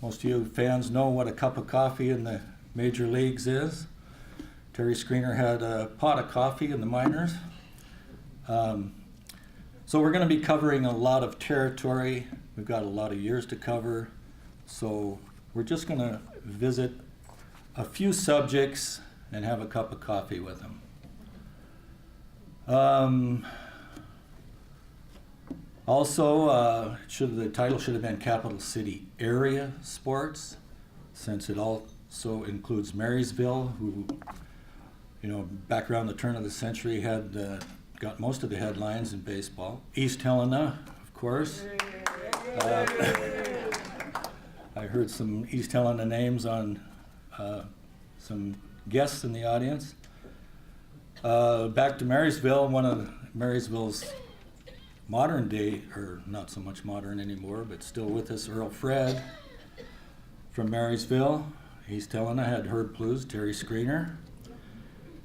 Most of you fans know what a cup of coffee in the major leagues is. Terry Screener had a pot of coffee in the minors. So we're going to be covering a lot of territory. We've got a lot of years to cover. So we're just going to visit a few subjects and have a cup of coffee with them. Also, the title should have been Capital City Area Sports, since it also includes Marysville, who, back around the turn of the century had got most of the headlines in baseball. East Helena, of course. I heard some East Helena names on some guests in the audience. Back to Marysville, one of Marysville's modern day, or not so much modern anymore, but still with us, Earl Fred from Marysville. East Helena had Herb Blues, Terry Screener.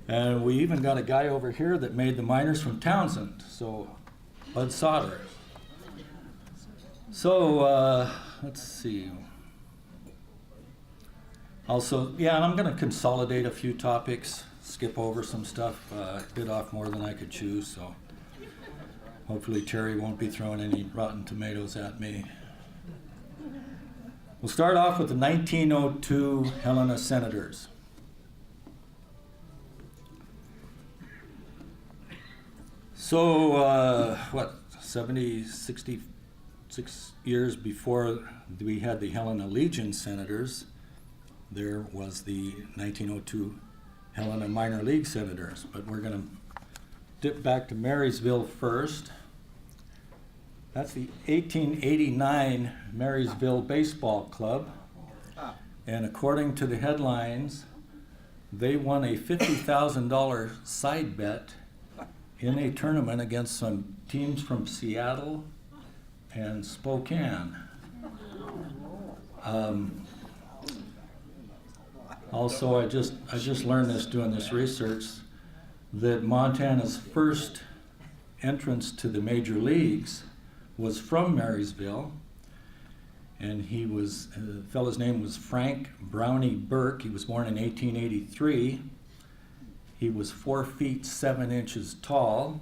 And we even got a guy over here that made the minors from Townsend, so Bud Sauter. So let's see. Also, and I'm going to consolidate a few topics, skip over some stuff, bit off more than I could chew, so hopefully Terry won't be throwing any rotten tomatoes at me. We'll start off with the 1902 Helena Senators. So, 66 years before we had the Helena Legion Senators, there was the 1902 Helena Minor League Senators. But we're going to dip back to Marysville first. That's the 1889 Marysville Baseball Club. And according to the headlines, they won a $50,000 side bet in a tournament against some teams from Seattle and Spokane. Also, I just learned this doing this research, that Montana's first entrance to the major leagues was from Marysville, and the fellow's name was Frank Brownie Burke. He was born in 1883. He was 4 feet 7 inches tall,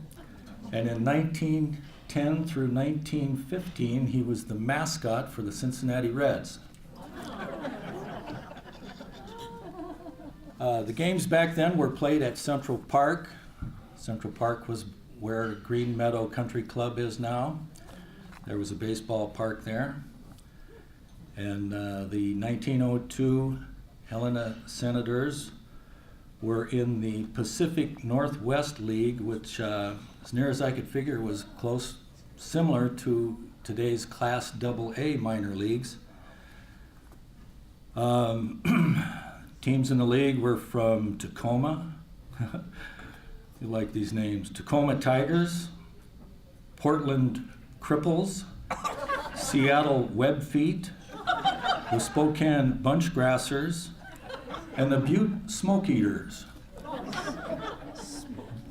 and in 1910 through 1915, he was the mascot for the Cincinnati Reds. The games back then were played at Central Park. Central Park was where Green Meadow Country Club is now. There was a baseball park there. And the 1902 Helena Senators were in the Pacific Northwest League, which, as near as I could figure, was similar to today's Class AA minor leagues. Teams in the league were from Tacoma. You like these names. Tacoma Tigers, Portland Cripples, Seattle Webfeet, the Spokane Bunchgrassers, and the Butte Smoke Eaters.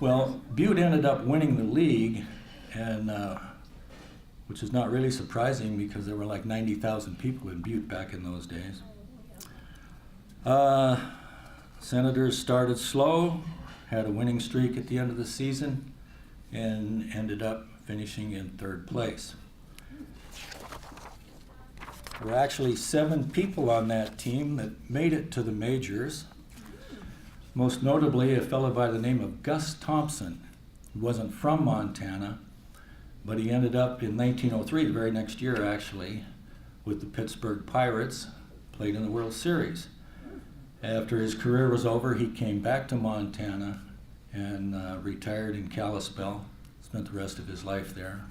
Well, Butte ended up winning the league, and which is not really surprising because there were like 90,000 people in Butte back in those days. Senators started slow, had a winning streak at the end of the season, and ended up finishing in 3rd place. There were actually 7 people on that team that made it to the majors. Most notably, a fellow by the name of Gus Thompson. He wasn't from Montana, but he ended up in 1903, the very next year actually, with the Pittsburgh Pirates, played in the World Series. After his career was over, he came back to Montana and retired in Kalispell, spent the rest of his life there.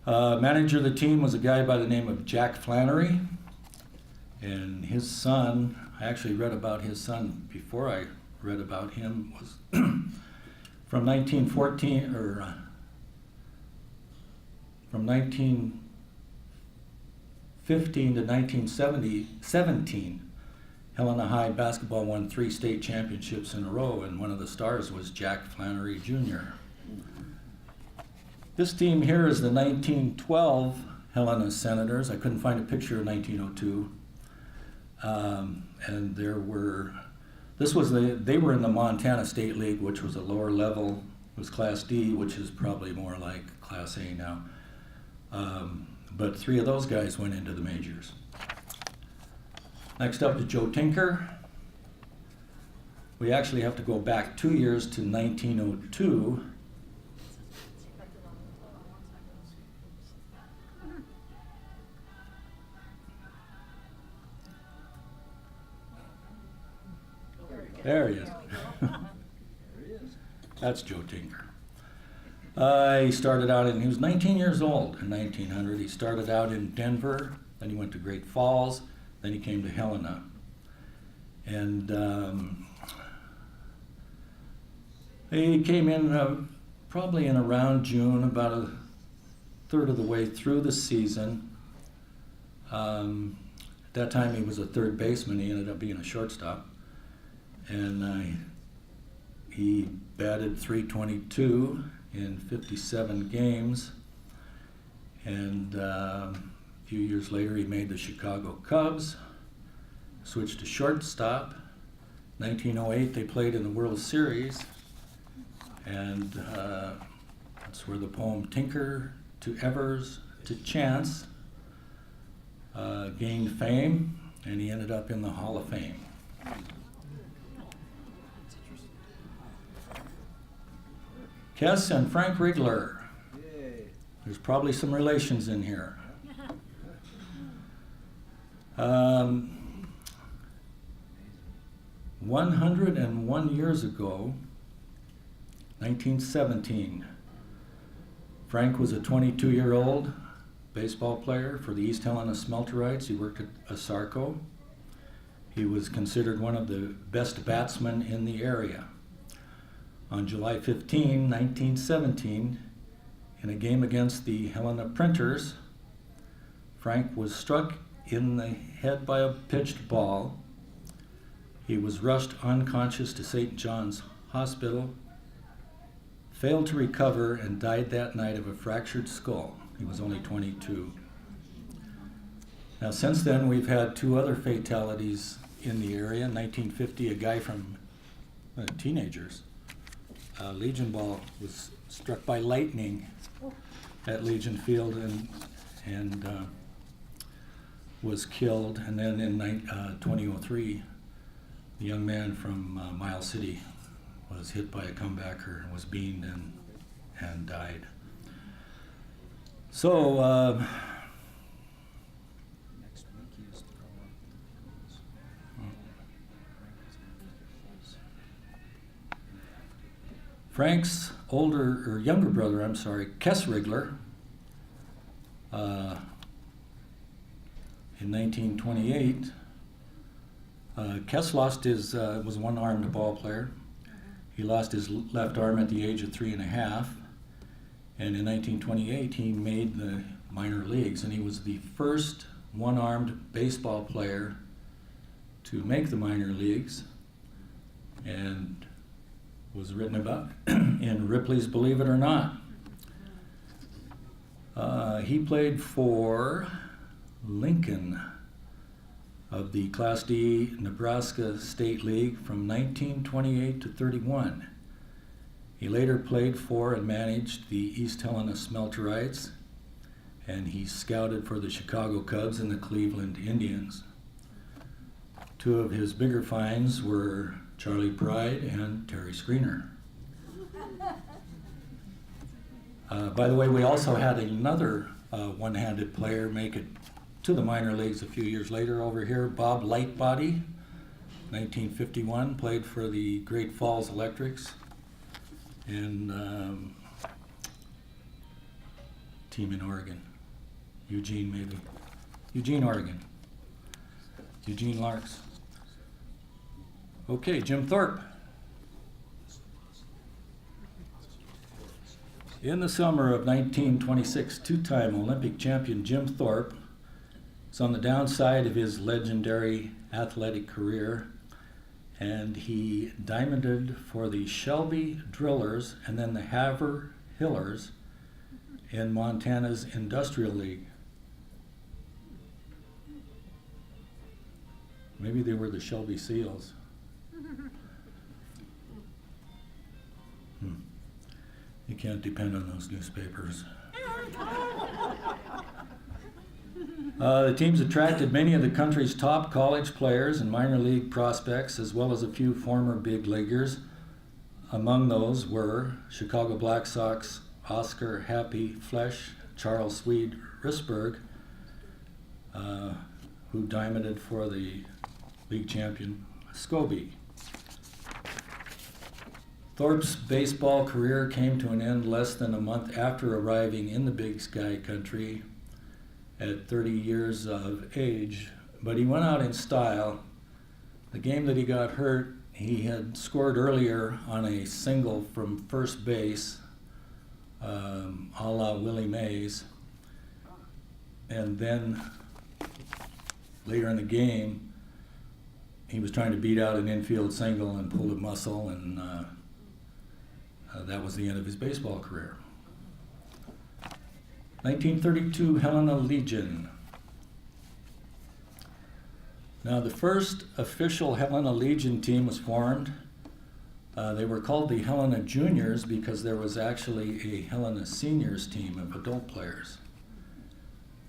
Manager of the team was a guy by the name of Jack Flannery, and his son, I actually read about his son before I read about him, was from 1914, or from 1915 to 1917, Helena High basketball won 3 state championships in a row, and one of the stars was Jack Flannery Jr. This team here is the 1912 Helena Senators. I couldn't find a picture of 1902. And they were in the Montana State League, which was a lower level. It was Class D, which is probably more like Class A now. But 3 of those guys went into the majors. Next up is Joe Tinker. We actually have to go back 2 years to 1902. There he is. That's Joe Tinker. He started out he was 19 years old in 1900. He started out in Denver, then he went to Great Falls, then he came to Helena. And he came in probably in around June, about a third of the way through the season. At that time he was a third baseman. He ended up being a shortstop. And he batted .322 in 57 games. And a few years later he made the Chicago Cubs, switched to shortstop. 1908 they played in the World Series. And that's where the poem Tinker to Evers to Chance gained fame, and he ended up in the Hall of Fame. Kess and Frank Rigler. There's probably some relations in here. 101 years ago, 1917, Frank was a 22-year-old baseball player for the East Helena Smelterites. He worked at Asarco. He was considered one of the best batsmen in the area. On July 15, 1917, in a game against the Helena Printers, Frank was struck in the head by a pitched ball. He was rushed unconscious to St. John's Hospital, failed to recover, and died that night of a fractured skull. He was only 22. Now, since then, we've had 2 other fatalities in the area. In 1950, a guy from teenagers, Legion Ball, was struck by lightning at Legion Field and was killed. And then in 2003, the young man from Miles City was hit by a comebacker and was beamed and died. So Frank's younger brother, Kess Rigler, in 1928, Kess lost was a one-armed ball player. He lost his left arm at the age of 3.5, and in 1928 he made the minor leagues, and he was the first one-armed baseball player to make the minor leagues, and was written about in Ripley's Believe It or Not. He played for Lincoln of the Class D Nebraska State League from 1928 to 31. He later played for and managed the East Helena Smelterites, and he scouted for the Chicago Cubs and the Cleveland Indians. 2 of his bigger finds were Charlie Pride and Terry Screener. By the way, we also had another one-handed player make it to the minor leagues a few years later over here, Bob Lightbody, 1951, played for the Great Falls Electrics and team in Oregon, Eugene maybe, Eugene, Oregon, Eugene Larks. Okay, Jim Thorpe. In the summer of 1926, 2-time Olympic champion Jim Thorpe is on the downside of his legendary athletic career, and he diamonded for the Shelby Drillers and then the Havre Hillers in Montana's Industrial League. Maybe they were the Shelby Seals. You can't depend on those newspapers. The teams attracted many of the country's top college players and minor league prospects, as well as a few former big leaguers. Among those were Chicago Black Sox Oscar Happy Flesh, Charles Swede Risberg, who diamonded for the league champion Scobie. Thorpe's baseball career came to an end less than a month after arriving in the Big Sky country at 30 years of age, but he went out in style. The game that he got hurt, he had scored earlier on a single from first base, a la Willie Mays, and then later in the game, he was trying to beat out an infield single and pulled a muscle, and that was the end of his baseball career. 1932 Helena Legion. Now, the first official Helena Legion team was formed. They were called the Helena Juniors because there was actually a Helena Seniors team of adult players.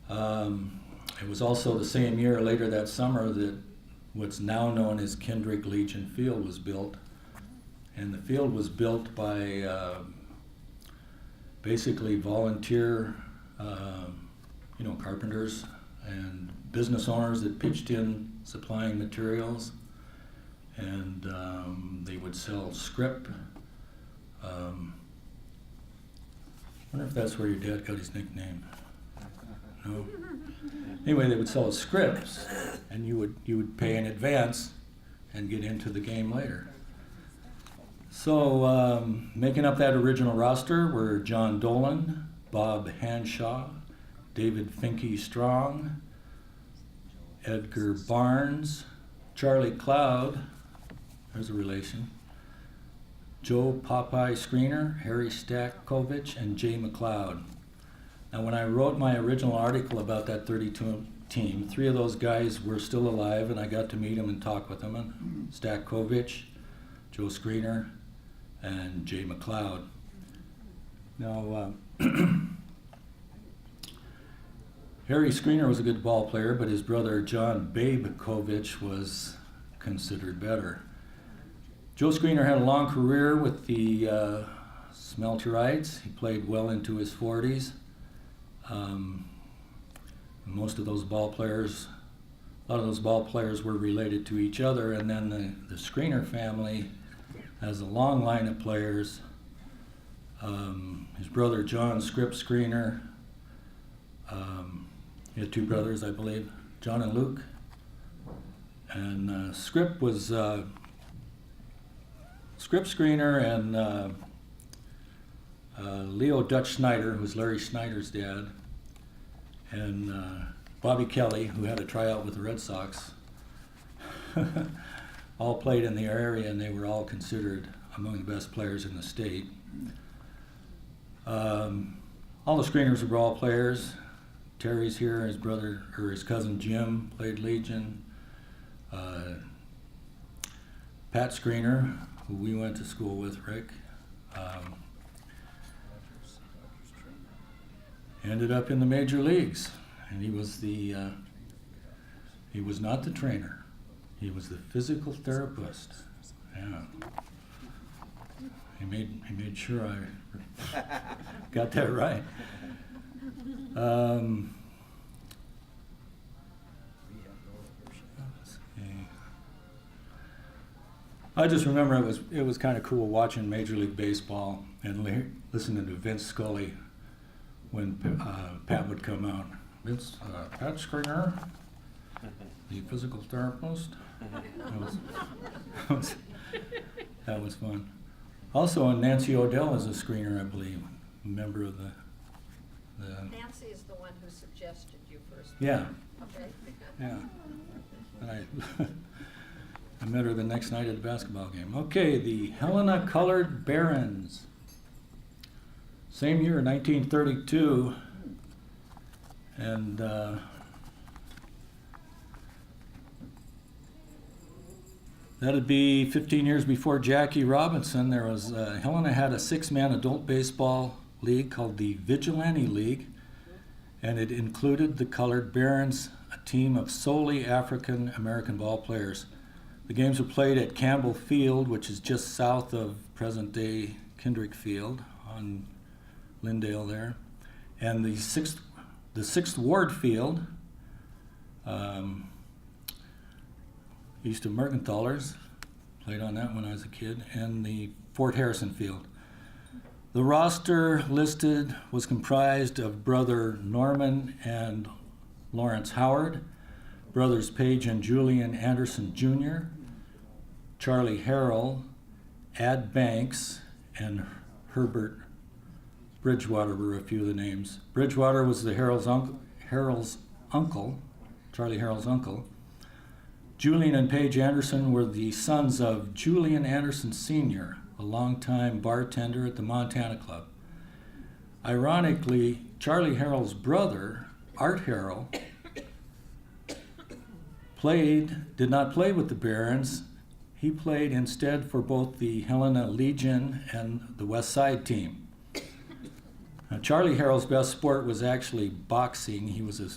It was also the same year, later that summer, that what's now known as Kendrick Legion Field was built. And the field was built by basically volunteer carpenters and business owners that pitched in supplying materials, and they would sell script. Wonder if that's where your dad got his nickname. No? Anyway, they would sell scripts, and you would pay in advance and get into the game later. So making up that original roster were John Dolan, Bob Hanshaw, David Finke Strong, Edgar Barnes, Charlie Cloud, there's a relation, Joe Popeye Screener, Harry Stakovich, and Jay McLeod. Now, when I wrote my original article about that 32 team, 3 of those guys were still alive, and I got to meet them and talk with them. And Stakovich, Joe Screener, and Jay McLeod. Now, Harry Screener was a good ball player, but his brother John Babe Kovich was considered better. Joe Screener had a long career with the Smelterites. He played well into his 40s. Most of those ball players, a lot of those ball players were related to each other, and then the Screener family has a long line of players. His brother John Script Screener, he had 2 brothers, I believe, John and Luke. And Script was Script Screener and Leo Dutch Snyder, who was Larry Snyder's dad, and Bobby Kelly, who had a tryout with the Red Sox, all played in the area, and they were all considered among the best players in the state. All the Screeners were ball players. Terry's here, his brother, or his cousin Jim played Legion. Pat Screener, who we went to school with, Rick, ended up in the major leagues, and he was not the trainer. He was the physical therapist. Yeah. He made sure I got that right. I just remember it was kind of cool watching Major League Baseball and listening to Vince Scully when Pat would come out. Vince, Pat Screener, the physical therapist. That was fun. Also, Nancy O'Dell is a screener, I believe, a member of the Nancy is the one who suggested you first. Yeah. Okay. Yeah. And I met her the next night at the basketball game. Okay, the Helena Colored Barons. Same year, 1932. And That'd be 15 years before Jackie Robinson. There was Helena had a 6-man adult baseball league called the Vigilante League, and it included the Colored Barons, a team of solely African American ball players. The games were played at Campbell Field, which is just south of present-day Kendrick Field on Lyndale there, and the Sixth Ward Field, east of Mergenthalers, played on that when I was a kid, and the Fort Harrison Field. The roster listed was comprised of brother Norman and Lawrence Howard, brothers Page and Julian Anderson Jr., Charlie Harrell, Ad Banks, and Herbert Bridgewater were a few of the names. Bridgewater was the Harrell's uncle, Charlie Harrell's uncle. Julian and Paige Anderson were the sons of Julian Anderson Sr., a longtime bartender at the Montana Club. Ironically, Charlie Harrell's brother, Art Harrell, did not play with the Barons. He played instead for both the Helena Legion and the West Side team. Now, Charlie Harrell's best sport was actually boxing. He was a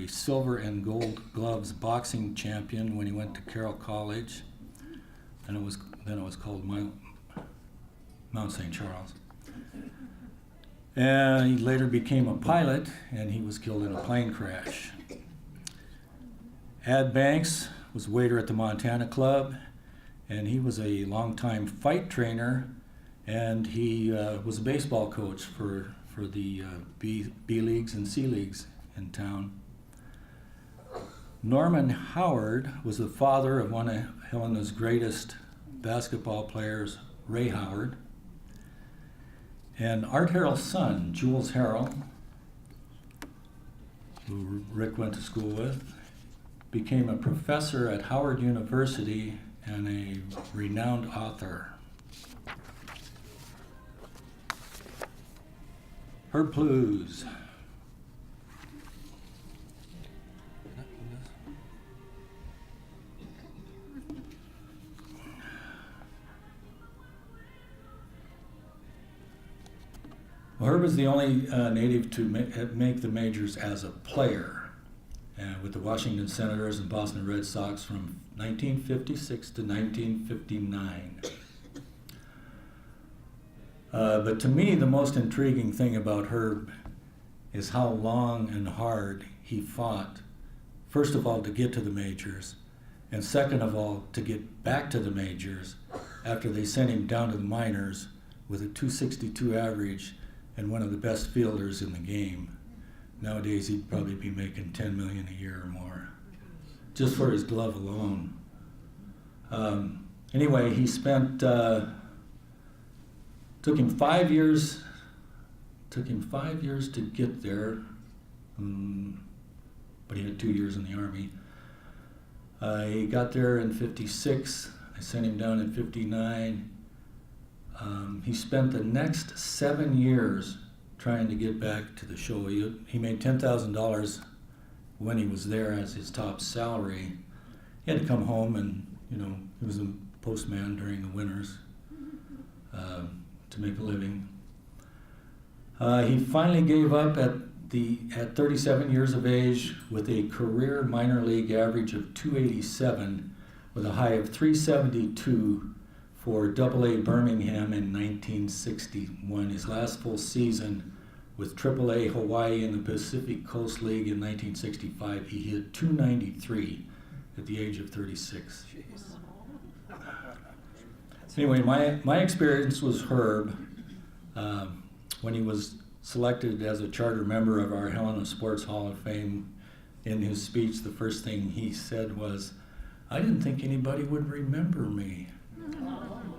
silver and gold gloves boxing champion when he went to Carroll College, and then it was called Mount St. Charles. And he later became a pilot, and he was killed in a plane crash. Ad Banks was a waiter at the Montana Club, and he was a longtime fight trainer, and he was a baseball coach for the B leagues and C leagues in town. Norman Howard was the father of one of Helena's greatest basketball players, Ray Howard. And Art Harrell's son, Jules Harrell, who Rick went to school with, became a professor at Howard University and a renowned author. Herb Blues. Well, Herb is the only native to make the majors as a player with the Washington Senators and Boston Red Sox from 1956 to 1959. But to me, the most intriguing thing about Herb is how long and hard he fought, first of all, to get to the majors, and second of all, to get back to the majors after they sent him down to the minors with a .262 average and one of the best fielders in the game. Nowadays, he'd probably be making $10 million a year or more, just for his glove alone. Anyway, he spent, took him 5 years to get there, but he had 2 years in the Army. He got there in 56. I sent him down in 59. He spent the next 7 years trying to get back to the show. He made $10,000 when he was there as his top salary. He had to come home and, he was a postman during the winters to make a living. He finally gave up at 37 years of age with a career minor league average of .287 with a high of .372 for AA Birmingham in 1961. His last full season with AAA Hawaii in the Pacific Coast League in 1965, he hit .293 at the age of 36. Anyway, my experience was Herb when he was selected as a charter member of our Helena Sports Hall of Fame. In his speech, the first thing he said was, "I didn't think anybody would remember me."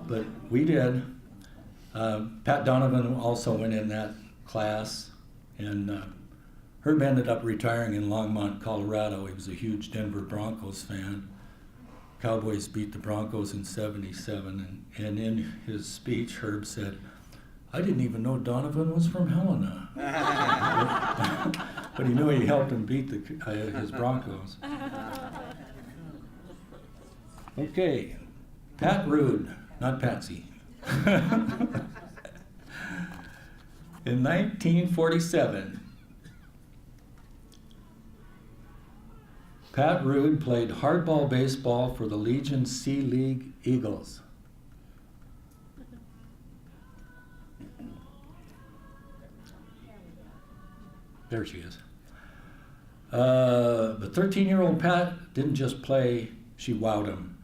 But we did. Pat Donovan also went in that class, and Herb ended up retiring in Longmont, Colorado. He was a huge Denver Broncos fan. Cowboys beat the Broncos in '77, and in his speech, Herb said, "I didn't even know Donovan was from Helena." But he knew he helped him beat his Broncos. Okay, Pat Rude, not Patsy. In 1947, Pat Rude played hardball baseball for the Legion C League Eagles. There she is. The 13-year-old Pat didn't just play, she wowed him.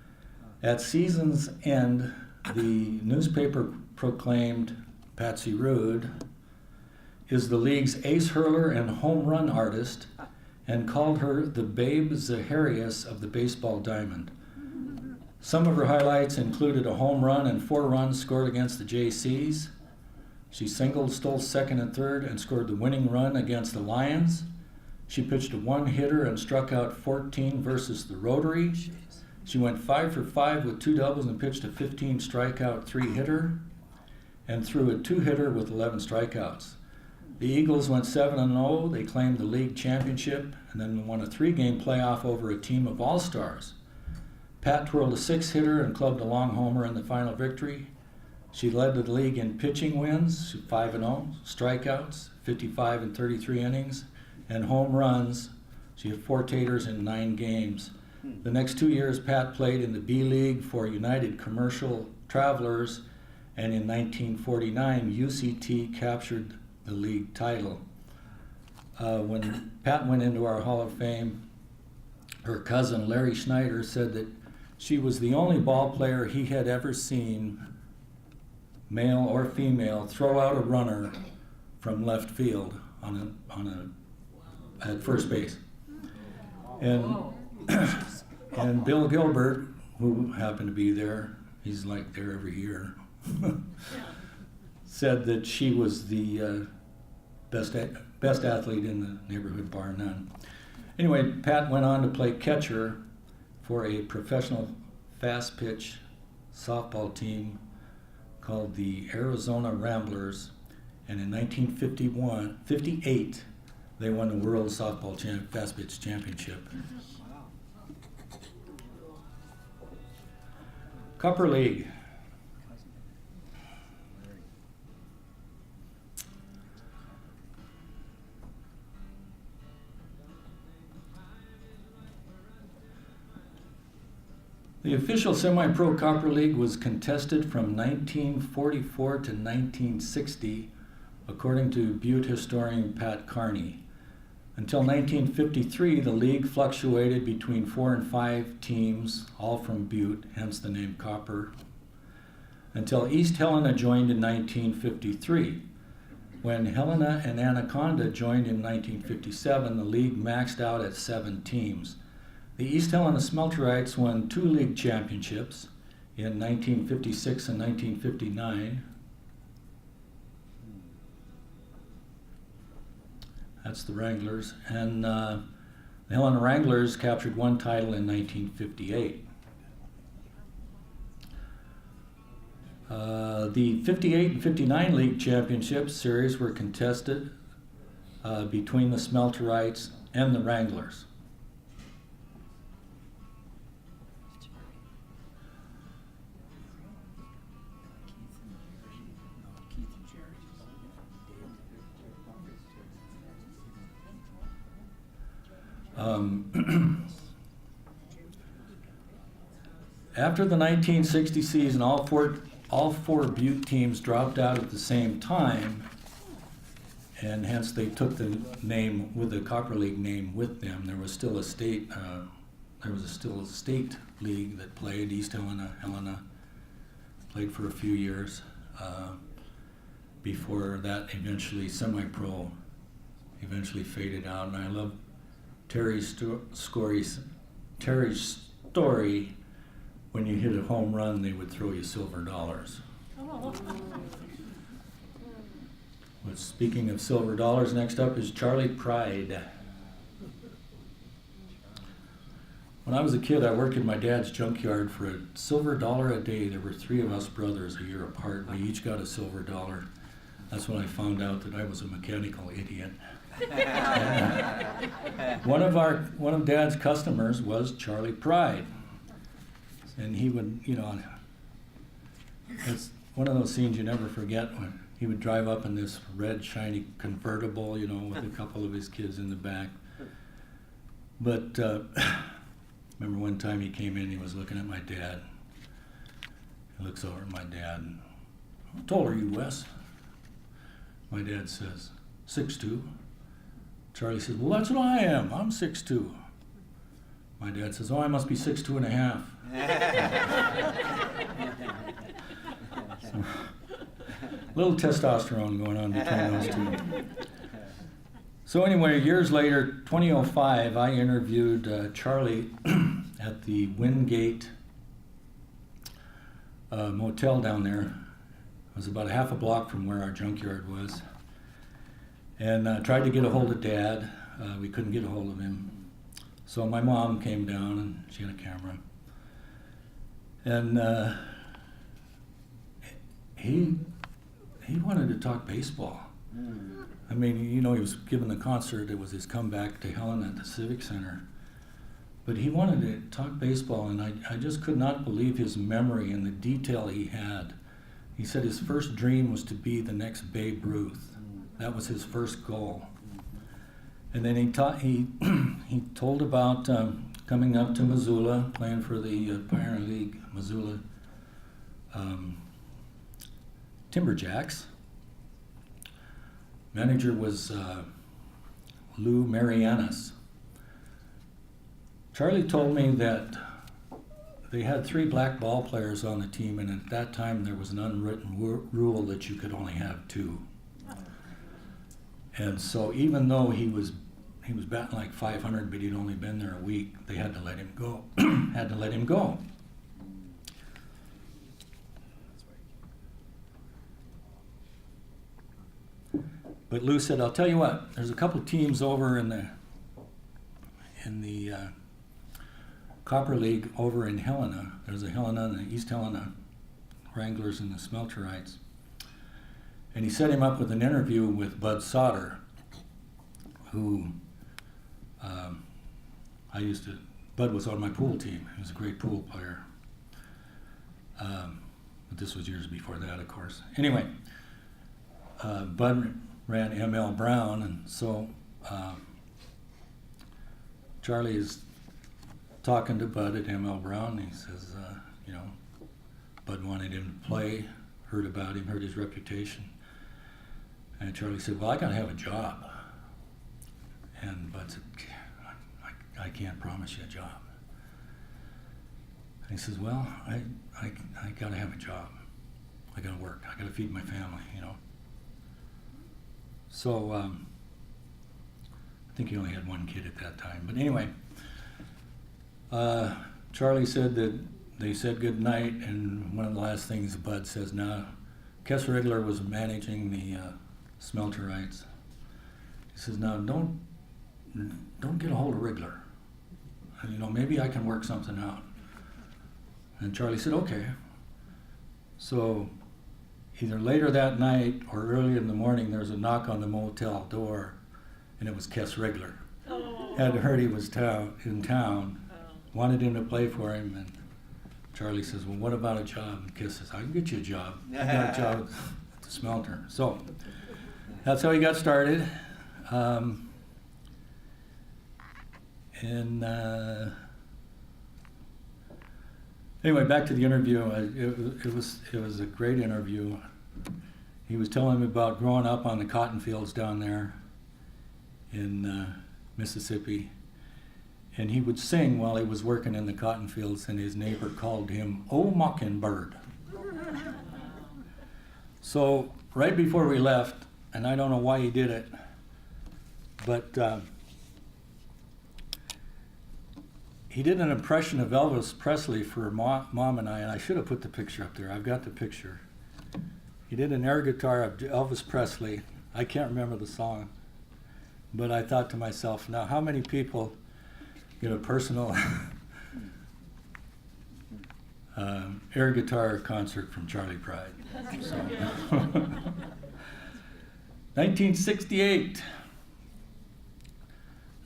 At season's end, the newspaper proclaimed Patsy Rude is the league's ace hurler and home run artist and called her the Babe Zaharias of the baseball diamond. Some of her highlights included a home run and 4 runs scored against the JCs. She singled, stole second and third, and scored the winning run against the Lions. She pitched a one-hitter and struck out 14 versus the Rotary. She went 5 for 5 with 2 doubles and pitched a 15 strikeout 3-hitter and threw a 2-hitter with 11 strikeouts. The Eagles went 7-0. They claimed the league championship and then won a 3-game playoff over a team of all-stars. Pat twirled a 6-hitter and clubbed a long homer in the final victory. She led the league in pitching wins, 5-0, strikeouts, 55 and 33 innings, and home runs. She had 4 taters in 9 games. The next 2 years, Pat played in the B League for United Commercial Travelers, and in 1949, UCT captured the league title. When Pat went into our Hall of Fame, her cousin Larry Schneider said that she was the only ball player he had ever seen, male or female, throw out a runner from left field at first base. And and Bill Gilbert, who happened to be there, he's like there every year, said that she was the best athlete in the neighborhood, bar none. Anyway, Pat went on to play catcher for a professional fast pitch softball team called the Arizona Ramblers, and in 1958 they won the World Softball Fast Pitch Championship. Copper League. The official semi-pro Copper League was contested from 1944 to 1960, according to Butte historian Pat Carney. Until 1953, the league fluctuated between 4 and 5 teams, all from Butte, hence the name Copper, until East Helena joined in 1953. When Helena and Anaconda joined in 1957, the league maxed out at 7 teams. The East Helena Smelterites won 2 league championships in 1956 and 1959. That's the Wranglers. And the Helena Wranglers captured 1 title in 1958. The 58 and 59 league championship series were contested between the Smelterites and the Wranglers. After the 1960 season, all four Butte teams dropped out at the same time, and hence they took the name with the Copper League name with them. There was still a state league that played. East Helena played for a few years before that eventually semi-pro eventually faded out. And I love Terry's story. When you hit a home run, they would throw you silver dollars. But speaking of silver dollars, next up is Charlie Pride. When I was a kid, I worked in my dad's junkyard for a silver dollar a day. There were 3 of us brothers a year apart. We each got a silver dollar. That's when I found out that I was a mechanical idiot. One of Dad's customers was Charlie Pride. And he would, it's one of those scenes you never forget when he would drive up in this red shiny convertible, you know, with a couple of his kids in the back. But remember one time he came in, he was looking at my dad. He looks over at my dad and, how tall are you, Wes? My dad says, 6'2". Charlie says, well, that's what I am. I'm 6'2". My dad says, oh, I must be 6'2 and a half. So, little testosterone going on between those two. So anyway, years later, 2005, I interviewed Charlie at the Wingate motel down there. It was about a half a block from where our junkyard was. And tried to get a hold of Dad. We couldn't get a hold of him. So my mom came down and she had a camera. And he wanted to talk baseball. I mean, you know, he was giving the concert. It was his comeback to Helena at the Civic Center. But he wanted to talk baseball, and I just could not believe his memory and the detail he had. He said his first dream was to be the next Babe Ruth. That was his first goal. And then he told about coming up to Missoula, playing for the Pioneer League Missoula Timberjacks. Manager was Lou Marianas. Charlie told me that they had 3 black ball players on the team, and at that time there was an unwritten rule that you could only have 2. And so even though he was batting like 500, but he'd only been there a week, they had to let him go. Had to let him go. But Lou said, I'll tell you what, there's a couple of teams over in the Copper League over in Helena. There's a Helena and the East Helena Wranglers and the Smelterites. And he set him up with an interview with Bud Sauter, who Bud was on my pool team. He was a great pool player. But this was years before that, of course. Anyway, Bud ran M.L. Brown, and so Charlie is talking to Bud at M.L. Brown. He says, you know, Bud wanted him to play, heard about him, heard his reputation. And Charlie said, well, I gotta have a job. And Bud said, I can't promise you a job. And he says, well, I gotta have a job. I gotta work. I gotta feed my family, you know. So I think he only had 1 kid at that time. But anyway, Charlie said that they said good night, and one of the last things Bud says, now, Kess Rigler was managing the Smelterites. He says, now don't get a hold of Rigler. And, you know, maybe I can work something out. And Charlie said, okay. So either later that night or early in the morning, there was a knock on the motel door, and it was Kess Rigler. Oh. Had heard he was in town, wanted him to play for him, and Charlie says, well, what about a job? And Kess says, I can get you a job. I got a job at the smelter. So that's how he got started. Anyway, back to the interview. It was a great interview. He was telling me about growing up on the cotton fields down there in Mississippi, and he would sing while he was working in the cotton fields, and his neighbor called him "Oh Mockingbird." So right before we left, and I don't know why he did it, but he did an impression of Elvis Presley for Mom and I should have put the picture up there. I've got the picture. He did an air guitar of Elvis Presley. I can't remember the song, but I thought to myself, now how many people get a personal air guitar concert from Charlie Pride? So. 1968.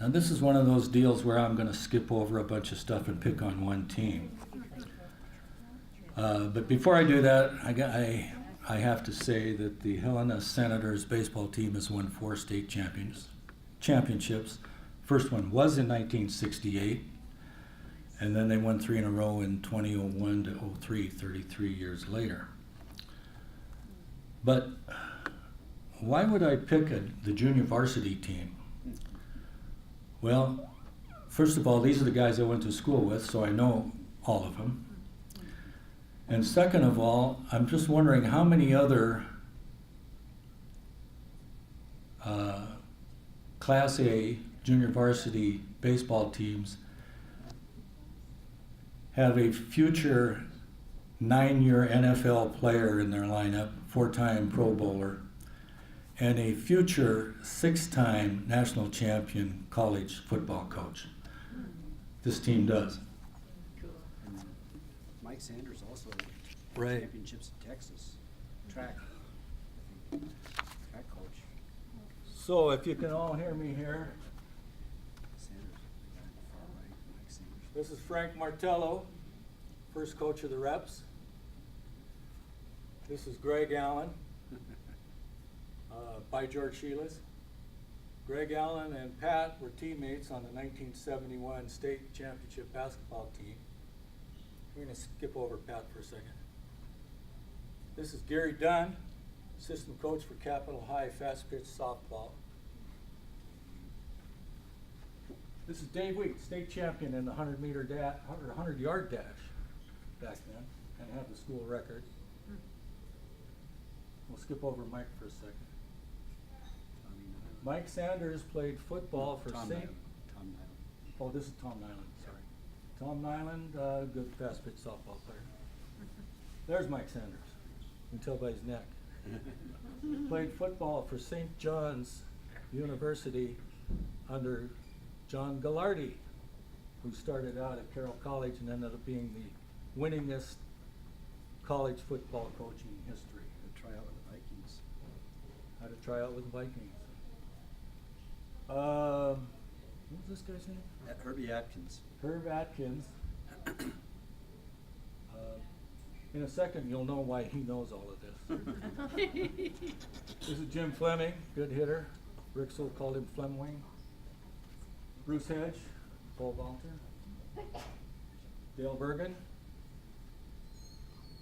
Now this is one of those deals where I'm going to skip over a bunch of stuff and pick on one team. But before I do that, I have to say that the Helena Senators baseball team has won 4 state championships. First one was in 1968, and then they won 3 in a row in 2001 to 03, 33 years later. But why would I pick the junior varsity team? Well, first of all, these are the guys I went to school with, so I know all of them. And second of all, I'm just wondering how many other Class A junior varsity baseball teams have a future 9-year NFL player in their lineup, 4-time Pro Bowler, and a future 6-time national champion college football coach. This team does. Mike Sanders also Right. championships in Texas. Track coach. So if you can all hear me here, Sanders, the guy on the far right, Mike Sanders. this is Frank Martello, first coach of the Reps. This is Greg Allen, by George Sheilas. Greg Allen and Pat were teammates on the 1971 state championship basketball team. We're going to skip over Pat for a second. This is Gary Dunn, assistant coach for Capitol High fast pitch softball. This is Dave Wheat, state champion in the 100-yard dash back then, and had the school record. We'll skip over Mike for a second. Tommy Nyland. Mike Sanders played football for Tom St. Nyland. Tom Nyland. Oh, this is Tom Nyland, sorry. Tom Nyland, good fast pitch softball player. There's Mike Sanders. You can tell by his neck. Played football for St. John's University under John Gallardi, who started out at Carroll College and ended up being the winningest college football coach in history. To try out with the Vikings. How to try out with the Vikings. What was this guy's name? Herbie Atkins. Herb Atkins. In a second, you'll know why he knows all of this. This is Jim Fleming, good hitter. Rick Soul called him Flemwing. Bruce Hedge, Paul Walter. Dale Bergen.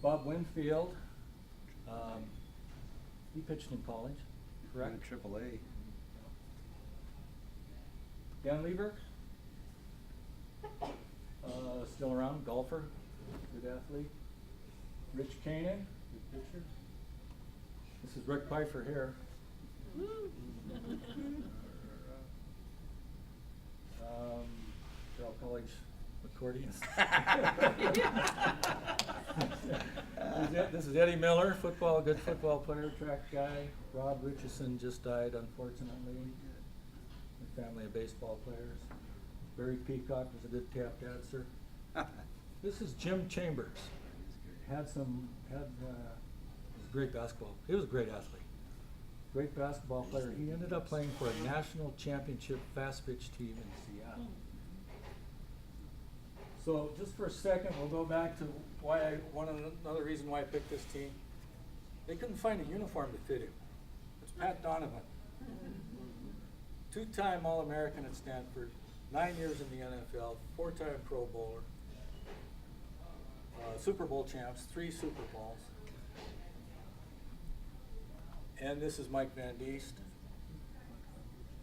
Bob Winfield. He pitched in college, correct? In AAA. Dan Lieber. Still around, golfer, good athlete. Rich Kanan, good pitcher. This is Rick Pfeiffer here. Carroll College accordionist. This is Eddie Miller, good football player, track guy. Rob Richardson just died, unfortunately. A family of baseball players. Barry Peacock was a good tap dancer. This is Jim Chambers. Was a great basketball. He was a great athlete. Great basketball player. He ended up playing for a national championship fast pitch team in Seattle. So just for a second, we'll go back to another reason why I picked this team. They couldn't find a uniform to fit him. It's Pat Donovan. 2-time All-American at Stanford, 9 years in the NFL, 4-time Pro Bowler, Super Bowl champs, 3 Super Bowls. And this is Mike Van Diest,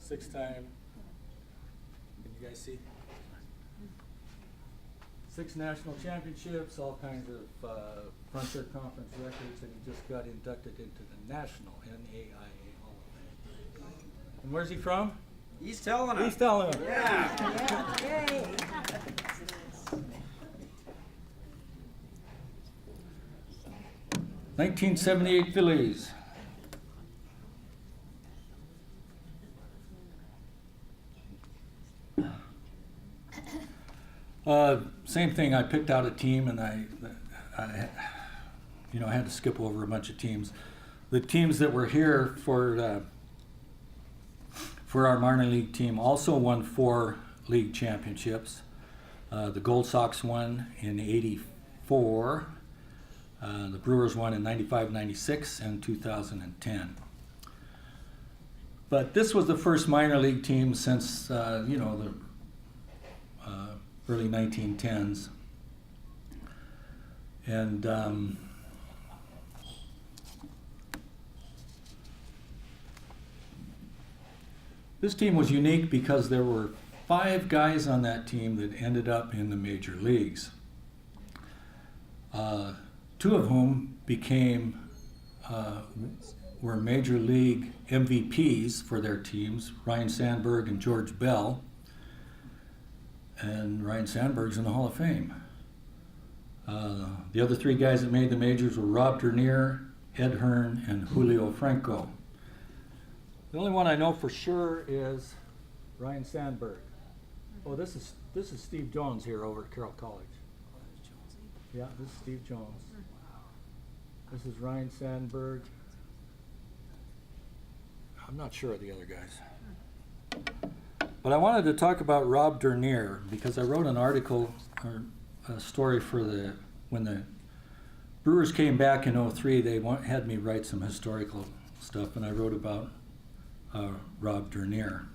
6-time. Can you guys see? 6 national championships, all kinds of Frontier Conference records, and he just got inducted into the National NAIA Hall of Fame. And where's he from? He's telling us. He's telling him. Yeah. Yay. 1978 Phillies. Same thing. I picked out a team, and I had to skip over a bunch of teams. The teams that were here for our minor league team also won 4 league championships. The Gold Sox won in '84. The Brewers won in 95, 96, and 2010. But this was the first minor league team since, you know, the early 1910s. And this team was unique because there were 5 guys on that team that ended up in the major leagues. 2 of whom were major league MVPs for their teams, Ryne Sandberg and George Bell. And Ryne Sandberg's in the Hall of Fame. The other 3 guys that made the majors were Rob Dernier, Ed Hearn, and Julio Franco. The only one I know for sure is Ryne Sandberg. Oh, this is Steve Jones here over at Carroll College. Yeah, this is Steve Jones. This is Ryne Sandberg. I'm not sure of the other guys. But I wanted to talk about Rob Dernier because I wrote an article or a story for when the Brewers came back in '03. They had me write some historical stuff, and I wrote about Rob Dernier.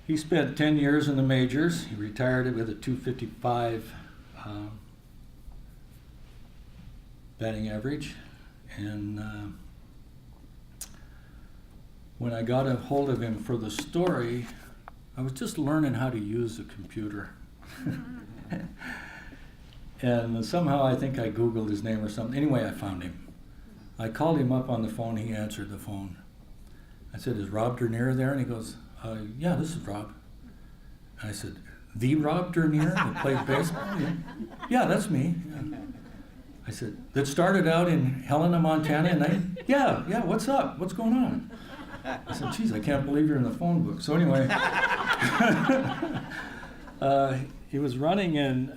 He spent 10 years in the majors. He retired with a .255 batting average. And when I got a hold of him for the story, I was just learning how to use a computer. And somehow I think I Googled his name or something. Anyway, I found him. I called him up on the phone. He answered the phone. I said, "Is Rob Dernier there?" And he goes, "Yeah, this is Rob." And I said, "The Rob Dernier that plays baseball?" "Yeah, that's me." Yeah. I said, "That started out in Helena, Montana?" And yeah, what's up? What's going on? I said, "Geez, I can't believe you're in the phone book." So anyway, he was running in,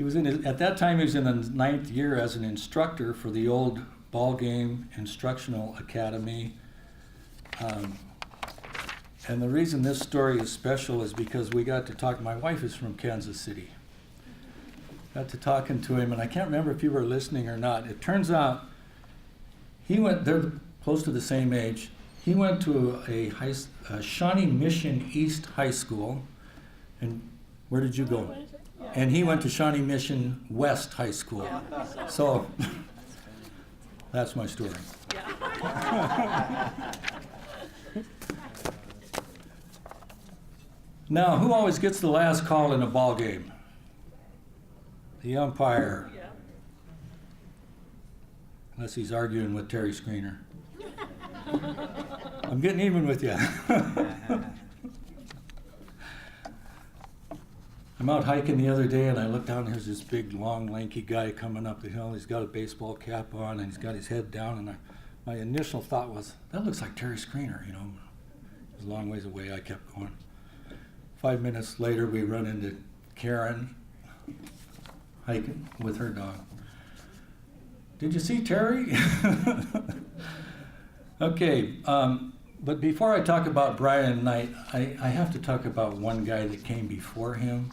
at that time he was in the 9th year as an instructor for the old ball game instructional academy. And the reason this story is special is because we got to talk, my wife is from Kansas City. Got to talking to him, and I can't remember if you were listening or not. It turns out they're close to the same age. He went to a Shawnee Mission East High School. And where did you go? And he went to Shawnee Mission West High School. So that's my story. Now, who always gets the last call in a ball game? The umpire. Unless he's arguing with Terry Screener. I'm getting even with you. I'm out hiking the other day and I look down, there's this big, long, lanky guy coming up the hill. He's got a baseball cap on and he's got his head down, and my initial thought was, that looks like Terry Screener, you know. It was a long ways away, I kept going. 5 minutes later, we run into Karen hiking with her dog. "Did you see Terry?" Okay, but before I talk about Brian Knight, I have to talk about one guy that came before him.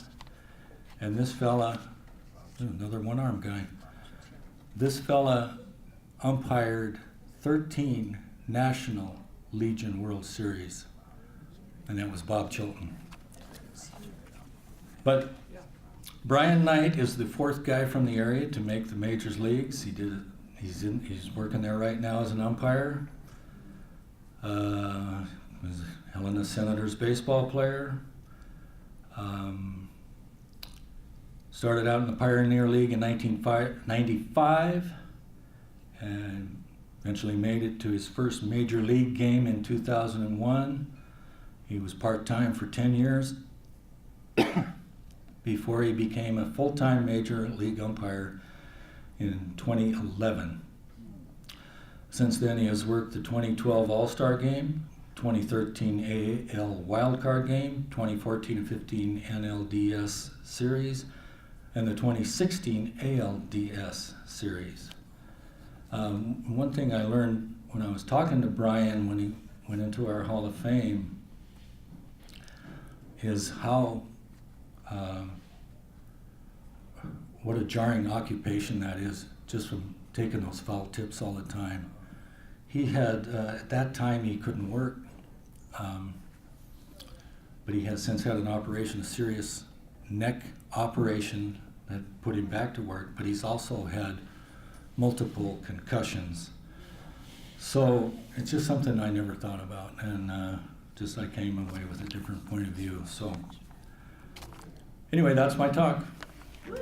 And this fella, another one-armed guy, this fella umpired 13 National Legion World Series, and that was Bob Chilton. But Brian Knight is the 4th guy from the area to make the majors leagues. He's working there right now as an umpire. Was Helena Senators baseball player. Started out in the Pioneer League in 1995 and eventually made it to his first major league game in 2001. He was part-time for 10 years before he became a full-time major league umpire in 2011. Since then, he has worked the 2012 All-Star Game, 2013 AL Wildcard Game, 2014 and 15 NLDS Series, and the 2016 ALDS Series. One thing I learned when I was talking to Brian when he went into our Hall of Fame is how, what a jarring occupation that is, just from taking those foul tips all the time. He had, at that time, he couldn't work, but he has since had an operation, a serious neck operation that put him back to work, but he's also had multiple concussions. So it's just something I never thought about, and just I came away with a different point of view. So anyway, that's my talk. Woo.